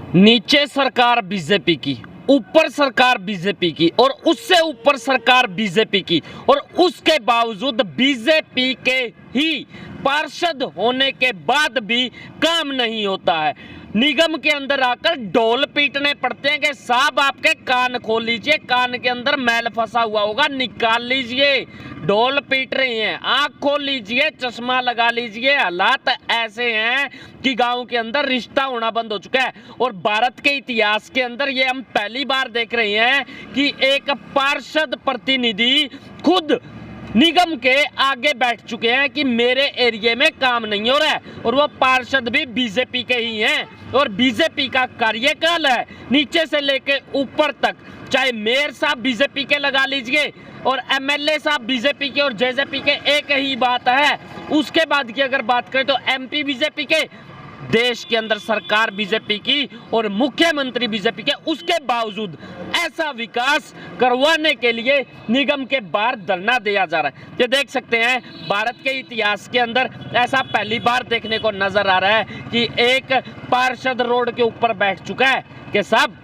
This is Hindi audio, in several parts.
नीचे सरकार बीजेपी की, ऊपर सरकार बीजेपी की और उससे ऊपर सरकार बीजेपी की, और उसके बावजूद बीजेपी के ही पार्षद होने के बाद भी काम नहीं होता है। निगम के अंदर आकर ढोल पीटने पड़ते हैं कि साहब आपके कान खोल लीजिए, कान के अंदर मैल फंसा हुआ होगा, निकाल लीजिए। ढोल पीट रही हैं, आंख खोल लीजिए, चश्मा लगा लीजिए। हालात ऐसे हैं कि गांव के अंदर रिश्ता होना बंद हो चुका है। और भारत के इतिहास के अंदर ये हम पहली बार देख रहे हैं कि एक पार्षद प्रतिनिधि खुद निगम के आगे बैठ चुके हैं कि मेरे एरिया में काम नहीं हो रहा है, और वो पार्षद भी बीजेपी के ही हैं। और बीजेपी का कार्यकाल है नीचे से लेके ऊपर तक, चाहे मेयर साहब बीजेपी के लगा लीजिए और एमएलए साहब बीजेपी के और जेजेपी के, एक ही बात है। उसके बाद की अगर बात करें तो एमपी बीजेपी के, देश के अंदर सरकार बीजेपी की और मुख्यमंत्री बीजेपी के, उसके बावजूद ऐसा विकास करवाने के लिए निगम के बाहर धरना दिया जा रहा है। ये देख सकते हैं भारत के इतिहास के अंदर ऐसा पहली बार देखने को नजर आ रहा है कि एक पार्षद रोड के ऊपर बैठ चुका है कि साहब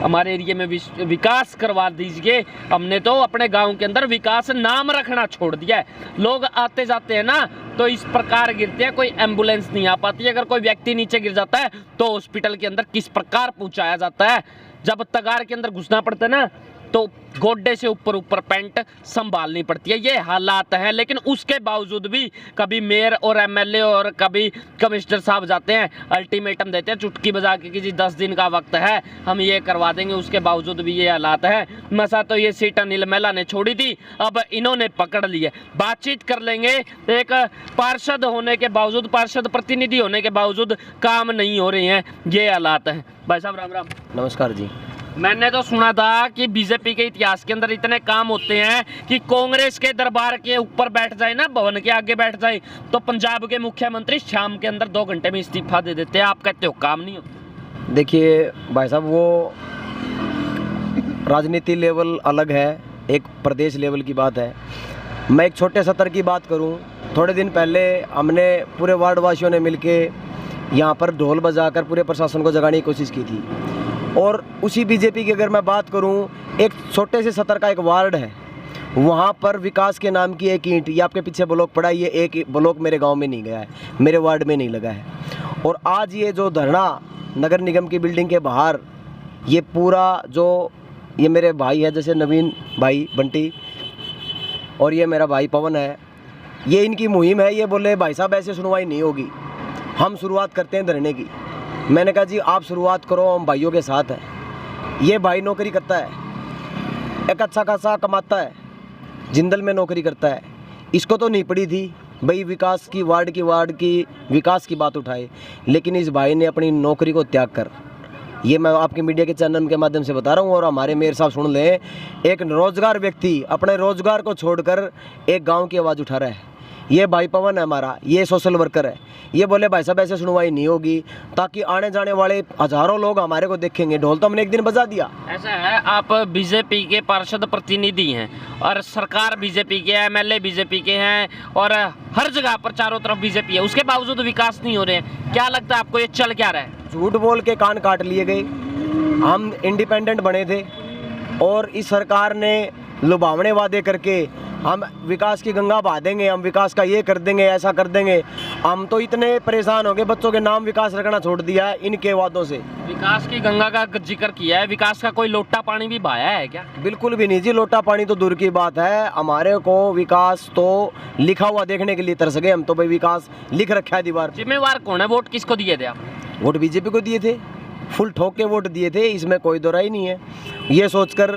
हमारे एरिया में विकास करवा दीजिए। हमने तो अपने गांव के अंदर विकास नाम रखना छोड़ दिया है। लोग आते जाते हैं ना तो इस प्रकार गिरते हैं, कोई एम्बुलेंस नहीं आ पाती। अगर कोई व्यक्ति नीचे गिर जाता है तो हॉस्पिटल के अंदर किस प्रकार पहुंचाया जाता है। जब तगार के अंदर घुसना पड़ता है ना तो गोड्डे से ऊपर ऊपर पैंट संभालनी पड़ती है। ये हालात हैं, लेकिन उसके बावजूद भी कभी मेयर और एमएलए और कभी कमिश्नर साहब जाते हैं, अल्टीमेटम देते हैं चुटकी बजा के कि जी 10 दिन का वक्त है, हम ये करवा देंगे। उसके बावजूद भी ये हालात है। मसा तो ये सीट अनिल मेला ने छोड़ी थी, अब इन्होंने पकड़ ली है। बातचीत कर लेंगे। एक पार्षद होने के बावजूद, पार्षद प्रतिनिधि होने के बावजूद काम नहीं हो रहे हैं, ये हालात हैं। भाई साहब राम राम। नमस्कार जी। मैंने तो सुना था कि बीजेपी के इतिहास के अंदर इतने काम होते हैं कि कांग्रेस के दरबार के ऊपर बैठ जाए ना, भवन के आगे बैठ जाए, तो पंजाब के मुख्यमंत्री शाम के अंदर 2 घंटे में इस्तीफा दे देते हैं। आप कहते हो काम नहीं होता। देखिए भाई साहब, वो राजनीति लेवल अलग है, एक प्रदेश लेवल की बात है। मैं एक छोटे सत्र की बात करूं। थोड़े दिन पहले हमने पूरे वार्ड वासियों ने मिलके यहाँ पर ढोल बजाकर पूरे प्रशासन को जगाने की कोशिश की थी। और उसी बीजेपी की अगर मैं बात करूं, एक छोटे से सतर का एक वार्ड है, वहां पर विकास के नाम की एक ईंट, ये आपके पीछे ब्लॉक पड़ा है, ये एक ब्लॉक मेरे गांव में नहीं गया है, मेरे वार्ड में नहीं लगा है। और आज ये जो धरना नगर निगम की बिल्डिंग के बाहर, ये पूरा जो ये मेरे भाई है, जैसे नवीन भाई बंटी और ये मेरा भाई पवन है, ये इनकी मुहिम है। ये बोले भाई साहब ऐसे सुनवाई नहीं होगी, हम शुरुआत करते हैं धरने की। मैंने कहा जी आप शुरुआत करो, हम भाइयों के साथ हैं। ये भाई नौकरी करता है, एक अच्छा खासा कमाता है, जिंदल में नौकरी करता है। इसको तो नहीं पड़ी थी भाई विकास की, वार्ड की विकास की बात उठाए, लेकिन इस भाई ने अपनी नौकरी को त्याग कर, ये मैं आपके मीडिया के चैनल के माध्यम से बता रहा हूँ और हमारे मेयर साहब सुन लें, एक रोजगार व्यक्ति अपने रोजगार को छोड़कर एक गाँव की आवाज़ उठा रहा है। ये भाई पवन है हमारा, ये सोशल वर्कर है। ये बोले भाई साहब ऐसे सुनवाई नहीं होगी, ताकि आने जाने वाले हजारों लोग हमारे को देखेंगे। ढोल तो हमने एक दिन बजा दिया। ऐसा है, आप बीजेपी के पार्षद प्रतिनिधि हैं और सरकार बीजेपी के, एमएलए बीजेपी के हैं और हर जगह पर चारों तरफ बीजेपी है, उसके बावजूद विकास नहीं हो रहे हैं। क्या लगता है आपको, ये चल क्या रहा है? झूठ बोल के कान काट लिए गए। हम इंडिपेंडेंट बने थे और इस सरकार ने लुभावने वादे करके हम विकास की गंगा बहा देंगे, हम विकास का ये कर देंगे, ऐसा कर देंगे। हम तो इतने परेशान हो गए, बच्चों के नाम विकास रखना छोड़ दिया है इनके वादों से। विकास की गंगा का जिक्र किया है, विकास का कोई लोटा पानी भी बहाया है क्या? बिल्कुल भी नहीं जी, लोटा पानी तो दूर की बात है। हमारे को विकास तो लिखा हुआ देखने के लिए तरस गए हम तो। भाई विकास लिख रखा है दीवार। जिम्मेवार कौन है? वोट किसको दिए थे आप? वोट बीजेपी को दिए थे, फुल ठोक के वोट दिए थे, इसमें कोई दो राय नहीं है। ये सोचकर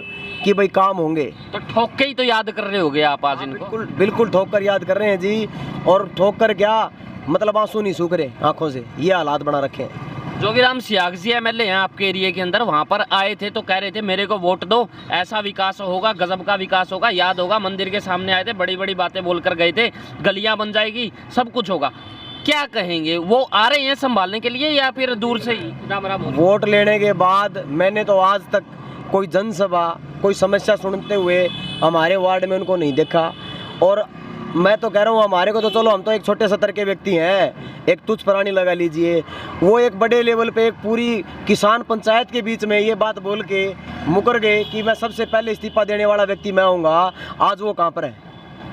कि भाई काम होंगे, तो ठोक के ही तो याद कर रहे होगे आप आज इनको। बिल्कुल ठोक कर याद कर रहे हैं जी। और ठोक कर क्या मतलब, आंसू नहीं सूख रहे आंखों से, ये हालात बना रखे हैं। जोगीराम सियाग जी एमएलए हैं आपके एरिया के अंदर, वहाँ पर आए थे तो कह रहे थे मेरे को वोट दो, ऐसा विकास होगा, गजब का विकास होगा। याद होगा मंदिर के सामने आए थे, बड़ी बड़ी बातें बोलकर गए थे, गलियाँ बन जाएगी, सब कुछ होगा। क्या कहेंगे, वो आ रहे हैं संभालने के लिए या फिर दूर से ही राम राम? वोट लेने के बाद मैंने तो आज तक कोई जनसभा, कोई समस्या सुनते हुए हमारे वार्ड में उनको नहीं देखा। और मैं तो कह रहा हूँ हमारे को तो चलो, हम तो एक छोटे स्तर के व्यक्ति हैं, एक तुच्छ प्राणी लगा लीजिए, वो एक बड़े लेवल पे एक पूरी किसान पंचायत के बीच में ये बात बोल के मुकर गए कि मैं सबसे पहले इस्तीफा देने वाला व्यक्ति मैं होऊंगा। आज वो कहाँ पर है?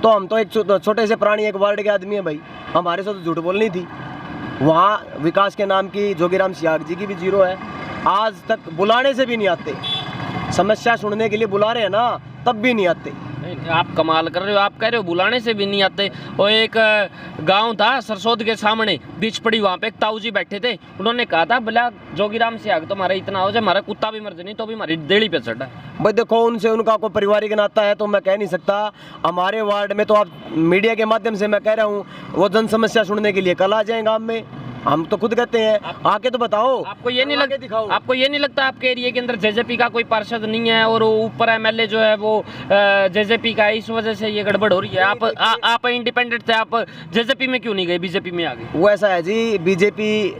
तो हम तो एक छोटे से प्राणी, एक वार्ड के आदमी है भाई, हमारे से तो झूठ बोलनी थी। वहाँ विकास के नाम की जोगीराम सियाग जी की भी जीरो है, आज तक बुलाने से भी नहीं आते, समस्या सुनने के लिए बुला रहे हैं ना तब भी नहीं आते। नहीं, आप कमाल कर रहे हो, आप कह रहे हो बुलाने से भी नहीं आते। और एक गांव था सरसोद के सामने, बीच पड़ी, वहाँ पे एक ताऊ जी बैठे थे, उन्होंने कहा था बोला जोगीराम से आग तुम्हारा इतना हो जाए, हमारा कुत्ता भी मर जाए नहीं तो भी हमारी देड़ी पे चढ़ा है। भाई देखो, उनसे उनका कोई पारिवारिक नाता है तो मैं कह नहीं सकता। हमारे वार्ड में तो आप मीडिया के माध्यम से मैं कह रहा हूँ, वो जन समस्या सुनने के लिए कल आ जाए गाँव में, हम तो खुद कहते हैं आके तो बताओ। आपको ये नहीं लगता, दिखाओ। आपको ये नहीं लगता आपके एरिया के अंदर जेजेपी का कोई पार्षद नहीं है और ऊपर एमएलए जो है वो जेजेपी का है, इस वजह से ये गड़बड़ हो रही है? आप इंडिपेंडेंट थे, आप जेजेपी में क्यों नहीं गए, बीजेपी में आ गए? वो ऐसा है जी, बीजेपी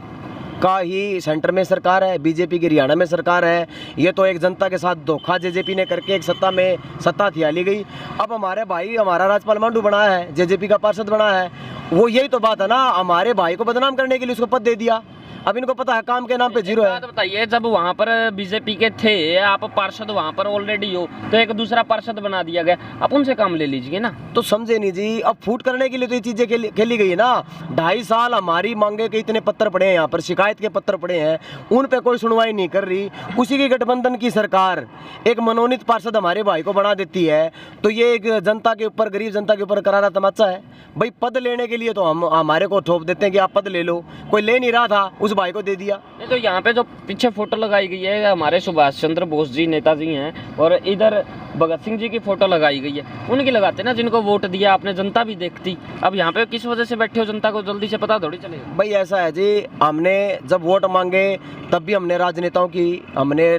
का ही सेंटर में सरकार है, बीजेपी की हरियाणा में सरकार है। ये तो एक जनता के साथ धोखा जेजेपी ने करके एक सत्ता थियाली गई। अब हमारे भाई, हमारा राज्यपाल मांडू बनाया है, जेजेपी का पार्षद बनाया है, वो यही तो बात है ना, हमारे भाई को बदनाम करने के लिए उसको पद दे दिया। अब इनको पता है काम के नाम पे जीरो है। बात बताइए, जब वहाँ पर बीजेपी के थे, आप पार्षद वहाँ पर ऑलरेडी हो, तो एक दूसरा पार्षद बना दिया गया, आप उनसे काम ले लीजिए ना। तो समझे नहीं जी, अब फूट करने के लिए तो ये चीजें खेली गई है ना। 2.5 साल हमारी मांगे के इतने पत्र पड़े हैं, यहाँ पर शिकायत के पत्र पड़े हैं, उन पे कोई सुनवाई नहीं कर रही। उसी की गठबंधन की सरकार एक मनोनीत पार्षद हमारे भाई को बना देती है, तो ये एक जनता के ऊपर, गरीब जनता के ऊपर करारा तमाचा है। भाई पद लेने के लिए तो हमारे को थोप देते हैं कि आप पद ले लो, कोई ले नहीं रहा था, उस भाई को दे दिया। नहीं तो यहाँ पे जो पीछे फोटो लगाई गई है, हमारे सुभाष चंद्र बोस जी नेताजी हैं, और इधर भगत सिंह जी की फोटो लगाई गई है, उनकी लगाते ना, जिनको वोट दिया आपने, जनता भी देखती। अब यहाँ पे किस वजह से बैठे हो, जनता को जल्दी से पता थोड़ी चलेगा। भाई ऐसा है जी, हमने जब वोट मांगे तब भी हमने राजनेताओं की हमने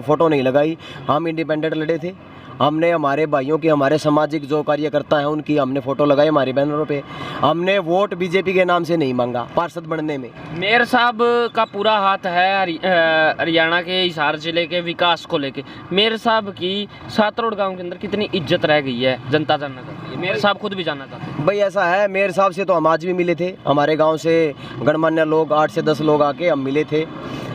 फोटो नहीं लगाई, हम इंडिपेंडेंट लड़े थे। हमने हमारे भाइयों की, हमारे सामाजिक जो कार्यकर्ता हैं उनकी हमने फोटो लगाई हमारे बैनरों पे। हमने वोट बीजेपी के नाम से नहीं मांगा पार्षद बनने में। मेयर साहब का पूरा हाथ है हरियाणा के हिसार जिले के विकास को लेके। मेयर साहब की सातरोड गांव के अंदर कितनी इज्जत रह गई है, जनता जानना चाहती है, मेयर साहब खुद भी जानना चाहते हैं। भाई ऐसा है, मेयर साहब से तो हम आज भी मिले थे, हमारे गाँव से गणमान्य लोग 8 से 10 लोग आके हम मिले थे।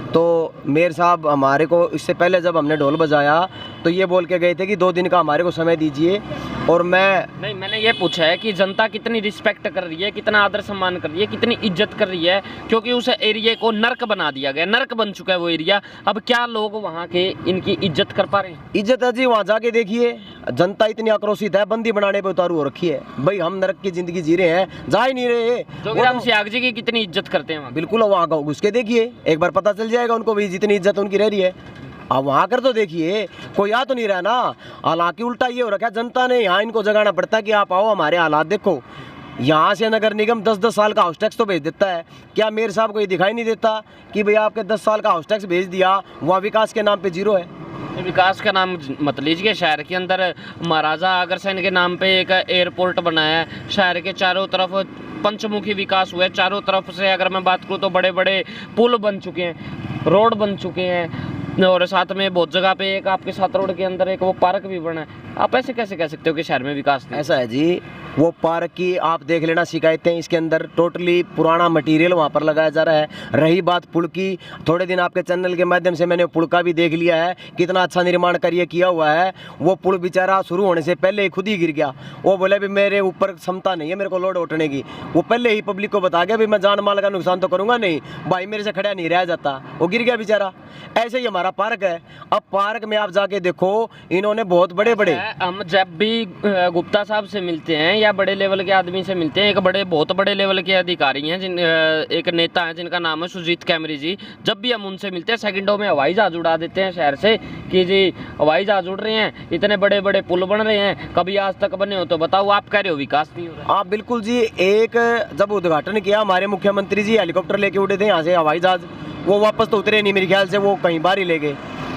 तो मेयर साहब हमारे को इससे पहले जब हमने ढोल बजाया तो ये बोल के गए थे कि 2 दिन का हमारे को समय दीजिए। और मैंने ये पूछा है कि जनता कितनी रिस्पेक्ट कर रही है, कितना आदर सम्मान कर रही है, कितनी इज्जत कर रही है, क्योंकि उस एरिया को नर्क बना दिया गया, नर्क बन चुका है वो एरिया। अब क्या लोग वहाँ के इनकी इज्जत कर पा रहे हैं? इज्जत है जी, वहाँ जाके देखिए, जनता इतनी आक्रोशित है, बंदी बनाने पे उतारू हो रखी है। भाई हम नरक की जिंदगी जी रहे हैं, जा ही नहीं रहे। जोगीराम सियाग जी की कितनी इज्जत करते हैं वहाँ? बिल्कुल, वहाँ घुस के देखिए, एक बार पता चल जाएगा उनको भी जितनी इज्जत उनकी रह रही है। अब वहाँ कर तो देखिए, कोई आ तो नहीं रहा ना। हालांकि उल्टा ये हो रखा है, जनता ने यहाँ इनको जगाना पड़ता है कि आप आओ, हमारे हालात देखो। यहाँ से नगर निगम 10-10 साल का हाउस टैक्स तो भेज देता है, क्या मेयर साहब को ये दिखाई नहीं देता कि भैया आपके 10 साल का हाउस टैक्स भेज दिया, वहाँ विकास के नाम पे जीरो है। विकास का नाम मत लीजिए, शहर के अंदर महाराजा अग्रसेन के नाम पे एक एयरपोर्ट बनाया है, शहर के चारों तरफ पंचमुखी विकास हुआ है, चारों तरफ से अगर मैं बात करूँ तो बड़े बड़े पुल बन चुके हैं, रोड बन चुके हैं, और साथ में बहुत जगह पे एक आपके साथ रोड के अंदर एक वो पार्क भी बना है। आप ऐसे कैसे कह सकते हो कि शहर में विकास नहीं? ऐसा है जी, वो पार्क की आप देख लेना शिकायतें, इसके अंदर टोटली पुराना मटेरियल वहाँ पर लगाया जा रहा है। रही बात पुल की, थोड़े दिन आपके चैनल के माध्यम से मैंने पुल का भी देख लिया है, कितना अच्छा निर्माण कार्य किया हुआ है। वो पुल बेचारा शुरू होने से पहले ही खुद ही गिर गया। वो बोले भी मेरे ऊपर क्षमता नहीं है मेरे को लोड उठने की, वो पहले ही पब्लिक को बता गया भी मैं जान माल का नुकसान तो करूँगा नहीं, भाई मेरे से खड़ा नहीं रह जाता, वो गिर गया बेचारा। ऐसे ही हमारा पार्क है। अब पार्क में आप जाके देखो, इन्होंने बहुत बड़े बड़े, हम जब भी गुप्ता साहब से मिलते हैं या बड़े लेवल के आदमी से मिलते हैं, एक बहुत बड़े लेवल के अधिकारी हैं, एक नेता है जिनका नाम है सुजीत कैमरी जी, जब भी हम उनसे मिलते हैं सेकंडों में हवाई जहाज उड़ा देते हैं शहर से कि जी हवाई जहाज उड़ रहे हैं, इतने बड़े बड़े पुल बन रहे हैं, कभी आज तक बने हो? तो बताओ, आप कह रहे हो विकास नहीं हो रहा। आप बिल्कुल जी, एक जब उद्घाटन किया हमारे मुख्यमंत्री जी हेलीकॉप्टर लेके उड़े थे यहाँ से हवाई जहाज, वो वापस तो उतरे नहीं, मेरे ख्याल से वो कहीं बाहर ही ले गए।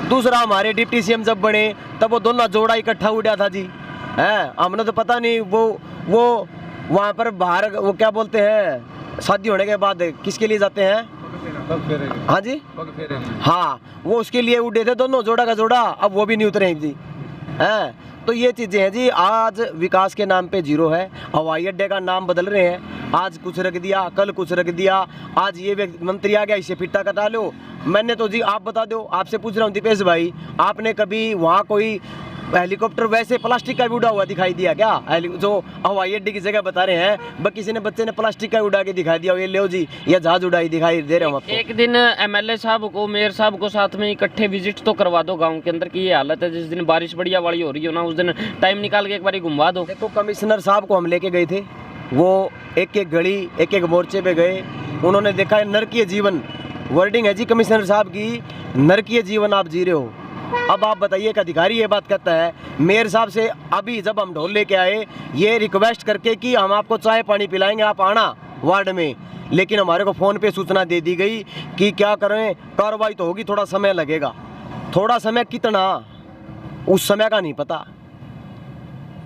दूसरा हमारे डिप्टी सीएम जब बने तब वो दोनों जोड़ा इकट्ठा उड़ा था जी, हैं, हमने तो पता नहीं वो वहाँ पर बाहर वो क्या बोलते हैं, शादी होने के बाद किसके लिए जाते हैं? हाँ जी, हाँ, वो उसके लिए उड़े थे दोनों जोड़ा का जोड़ा, अब वो भी नहीं उतरे जी, हैं। तो ये चीज़ें हैं जी। आज विकास के नाम पे जीरो है। हवाई अड्डे का नाम बदल रहे हैं, आज कुछ रख दिया, कल कुछ रख दिया, आज ये मंत्री आ गया, इसे फिट्टा कटा लो। मैंने तो जी, आप बता दो, आपसे पूछ रहा हूँ दीपेश भाई, आपने कभी वहाँ कोई हेलीकॉप्टर वैसे प्लास्टिक का भी उड़ा हुआ दिखाई दिया क्या? जो हवाई अड्डे की जगह बता रहे हैं, किसी ने बच्चे ने प्लास्टिक का उड़ा के दिखाई दिया, ये लो जी, ये जहाज उड़ाई दिखाई दे रहे हो आपको। एक दिन एमएलए साहब को, मेयर साहब को साथ में इकट्ठे विजिट तो करवा दो गांव के अंदर की ये हालत है। जिस दिन बारिश बढ़िया वाली हो रही हो ना, उस दिन टाइम निकाल के एक बार घुमवा दो। देखो, कमिश्नर साहब को हम लेके गए थे, वो एक एक गली, एक एक मोर्चे पे गए, उन्होंने देखा है नरकीय जीवन, वर्डिंग है जी कमिश्नर साहब की, नरकीय जीवन आप जी रहे हो। अब आप बताइए, एक अधिकारी ये बात कहता है मेयर साहब से, अभी जब हम ढोल लेके आए ये रिक्वेस्ट करके कि हम आपको चाय पानी पिलाएंगे, आप आना वार्ड में, लेकिन हमारे को फ़ोन पे सूचना दे दी गई कि क्या करें, कार्रवाई तो होगी, थोड़ा समय लगेगा। थोड़ा समय कितना, उस समय का नहीं पता।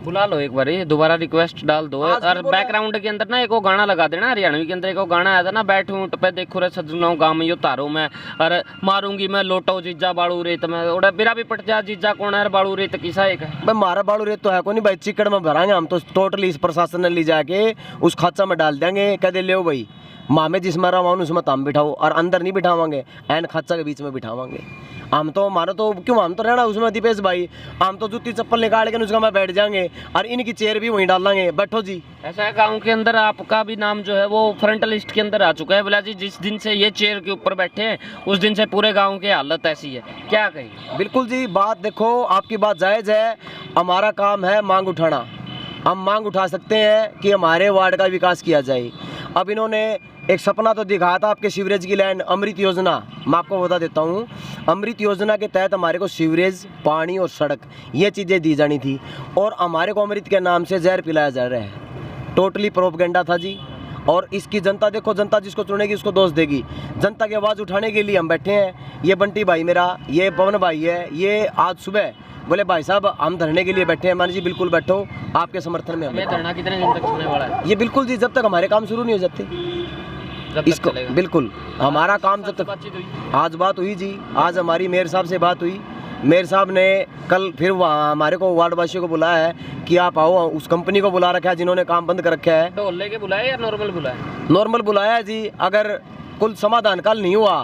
बुला लो एक बार, दोबारा रिक्वेस्ट डाल दो। और बैकग्राउंड के अंदर ना एक वो गाना लगा देना, हरियाणवी के अंदर एक वो गाना आया था ना, बैठूं ऊंट पे देखो रे सजनाओ गांव में यो तारो मैं, और मारूंगी मैं लोटो जीजा बाड़ू रेत में, ओड़ा मेरा भी पट जा जीजा कौन है, बाड़ू रेत किसा एक है भाई, मारा बाड़ू रेत तो है कोई नहीं भाई, चिकड़ में भराएंगे हम तो टोटली, इस प्रशासन ने ले जाके उस खाचा में डाल देंगे, कह दे ले भाई माँ में जिसमें रहा उसमें तम बिठाओ, और अंदर नहीं बिठावांगे, एन खाचा के बीच में बिठावांगे। हम तो हमारा तो क्यों, हम तो रहना उसमें दीपेश भाई, हम तो जूती चप्पल निकाल के उसका मैं बैठ जाएंगे, और इनकी चेयर भी वहीं डाल देंगे, बैठो जी। ऐसा है गांव के अंदर आपका भी नाम जो है वो फ्रंट लिस्ट के अंदर आ चुका है। बोला जी, जिस दिन से ये चेयर के ऊपर बैठे हैं उस दिन से पूरे गांव की हालत ऐसी है, क्या कहें? बिल्कुल जी, बात देखो, आपकी बात जायज़ है, हमारा काम है मांग उठाना। हम मांग उठा सकते हैं कि हमारे वार्ड का विकास किया जाए। अब इन्होंने एक सपना तो दिखाया था आपके सीवरेज की लाइन, अमृत योजना, मैं आपको बता देता हूँ, अमृत योजना के तहत हमारे को सीवरेज, पानी और सड़क, ये चीज़ें दी जानी थी, और हमारे को अमृत के नाम से जहर पिलाया जा रहा है। टोटली प्रोपगेंडा था जी। और इसकी जनता देखो, जनता जिसको चुनेगी उसको दोष देगी। जनता की आवाज़ उठाने के लिए हम बैठे हैं। ये बंटी भाई मेरा, ये पवन भाई है, ये आज सुबह बोले भाई साहब हम धरने के लिए बैठे हैं। मान जी बिल्कुल बैठो, आपके समर्थन में हमें धरना कितने दिन तक होने वाला है? ये बिल्कुल जी, जब तक हमारे काम शुरू नहीं हो जाते इसको, बिल्कुल हमारा काम जब तक। आज बात हुई जी, आज हमारी मेयर साहब से बात हुई, मेयर साहब ने कल फिर वहाँ हमारे को वार्ड वासियों को बुलाया है कि आप आओ, उस कंपनी को बुला रखा है जिन्होंने काम बंद कर रखा है। ढोल लेके बुलाया या नॉर्मल बुलाया? नॉर्मल बुलाया है जी। अगर कुल समाधान कल नहीं हुआ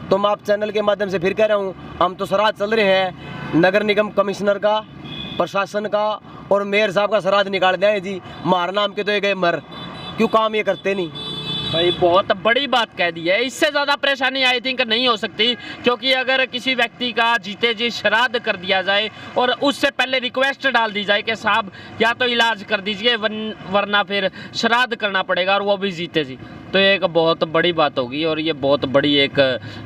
तो मैं आप चैनल के माध्यम से फिर कह रहा हूँ, हम तो सराध चल रहे हैं, नगर निगम कमिश्नर का, प्रशासन का और मेयर साहब का सराध निकाल दिया है जी। मारना हम के तो ये गए मर, क्यों काम ये करते नहीं भाई? बहुत बड़ी बात कह दी है। इससे ज़्यादा परेशानी आई थिंक नहीं हो सकती, क्योंकि अगर किसी व्यक्ति का जीते जी श्राद्ध कर दिया जाए और उससे पहले रिक्वेस्ट डाल दी जाए कि साहब या तो इलाज कर दीजिए वरना फिर श्राद्ध करना पड़ेगा, और वो भी जीते जी, तो ये एक बहुत बड़ी बात होगी, और ये बहुत बड़ी एक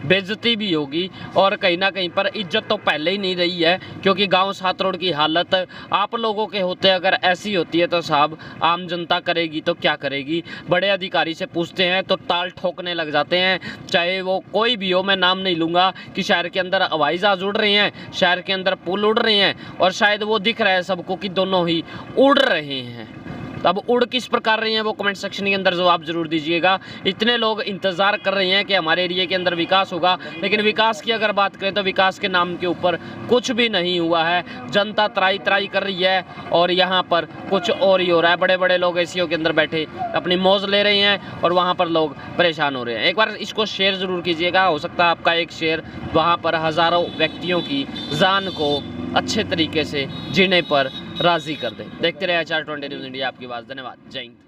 बेइज्जती भी होगी, और कहीं ना कहीं पर इज्जत तो पहले ही नहीं रही है। क्योंकि गांव 7 रोड की हालत आप लोगों के होते अगर ऐसी होती है तो साहब आम जनता करेगी तो क्या करेगी? बड़े अधिकारी से पूछते हैं तो ताल ठोकने लग जाते हैं, चाहे वो कोई भी हो। मैं नाम नहीं लूँगा कि शहर के अंदर हवाई जहाज उड़ रहे हैं, शहर के अंदर पुल उड़ रहे हैं, और शायद वो दिख रहा है सबको कि दोनों ही उड़ रहे हैं। अब उड़ किस प्रकार रही हैं वो कमेंट सेक्शन के अंदर जवाब जरूर दीजिएगा। इतने लोग इंतज़ार कर रहे हैं कि हमारे एरिया के अंदर विकास होगा, लेकिन विकास की अगर बात करें तो विकास के नाम के ऊपर कुछ भी नहीं हुआ है। जनता त्राई त्राई कर रही है और यहाँ पर कुछ और ही हो रहा है। बड़े बड़े लोग एसीओ के अंदर बैठे अपनी मौज ले रहे हैं और वहाँ पर लोग परेशान हो रहे हैं। एक बार इसको शेयर ज़रूर कीजिएगा, हो सकता है आपका एक शेयर वहाँ पर हज़ारों व्यक्तियों की जान को अच्छे तरीके से जीने पर राज़ी कर दे। देखते रहे HR20 न्यूज़ इंडिया, आपकी आवाज़। धन्यवाद, जय हिंद।